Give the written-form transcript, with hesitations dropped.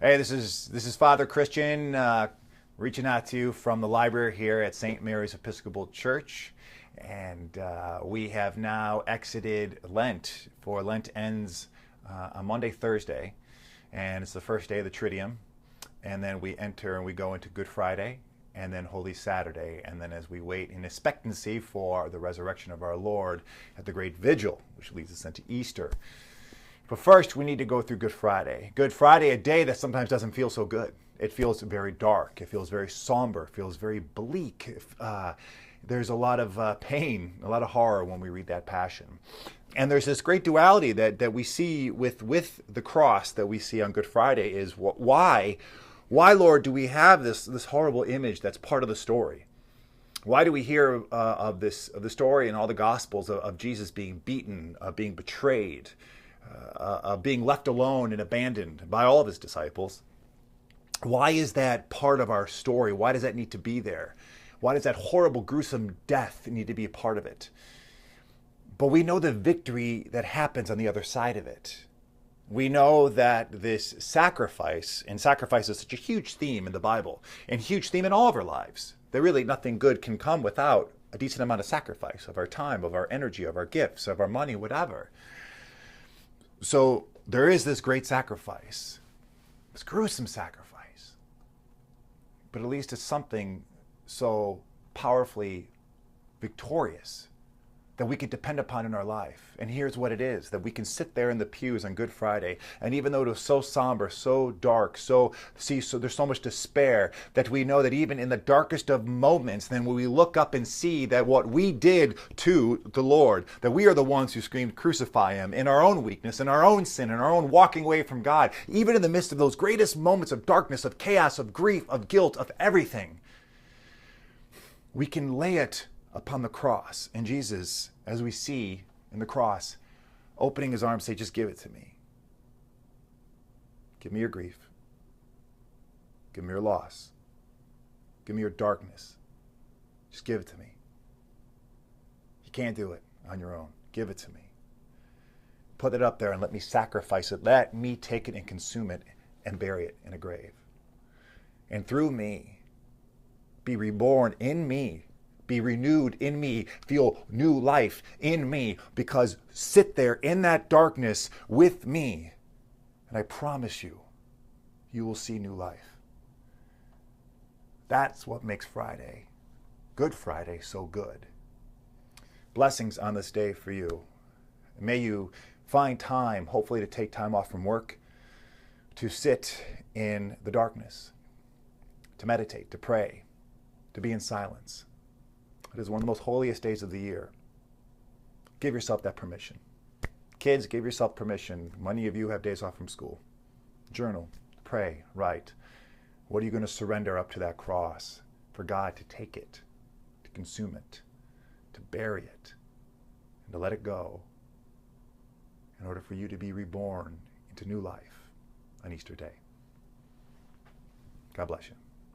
Hey, this is Father Christian reaching out to you from the library here at St. Mary's Episcopal Church. And we have now exited Lent, for Lent ends on Monday, Thursday, and it's the first day of the Triduum. And then we enter and we go into Good Friday, and then Holy Saturday, and then as we wait in expectancy for the resurrection of our Lord at the Great Vigil, which leads us into Easter. But first, we need to go through Good Friday. Good Friday, a day that sometimes doesn't feel so good. It feels very dark. It feels very somber. It feels very bleak. There's a lot of pain, a lot of horror when we read that Passion. And there's this great duality that we see with the cross that we see on Good Friday is why, Lord, do we have this horrible image that's part of the story? Why do we hear of the story in all the Gospels of Jesus being beaten, being betrayed, being left alone and abandoned by all of his disciples? Why is that part of our story? Why does that need to be there? Why does that horrible, gruesome death need to be a part of it? But we know the victory that happens on the other side of it. We know that this sacrifice, and sacrifice is such a huge theme in the Bible, and a huge theme in all of our lives, that really nothing good can come without a decent amount of sacrifice of our time, of our energy, of our gifts, of our money, whatever. So there is this great sacrifice, this gruesome sacrifice, but at least it's something so powerfully victorious that we can depend upon in our life. And here's what it is, that we can sit there in the pews on Good Friday, and even though it was so somber, so dark, so there's so much despair, that we know that even in the darkest of moments, then when we look up and see that what we did to the Lord, that we are the ones who screamed, "Crucify him," in our own weakness, in our own sin, in our own walking away from God, even in the midst of those greatest moments of darkness, of chaos, of grief, of guilt, of everything, we can lay it upon the cross. And Jesus, as we see in the cross, opening his arms, say, "Just give it to me. Give me your grief. Give me your loss. Give me your darkness. Just give it to me. You can't do it on your own. Give it to me. Put it up there and let me sacrifice it. Let me take it and consume it and bury it in a grave. And through me, be reborn in me, be renewed in me, feel new life in me, because sit there in that darkness with me, and I promise you, you will see new life." That's what makes Friday, Good Friday, so good. Blessings on this day for you. May you find time, hopefully to take time off from work, to sit in the darkness, to meditate, to pray, to be in silence. It is one of the most holiest days of the year. Give yourself that permission. Kids, give yourself permission. Many of you have days off from school. Journal, pray, write. What are you going to surrender up to that cross for God to take it, to consume it, to bury it, and to let it go in order for you to be reborn into new life on Easter Day? God bless you.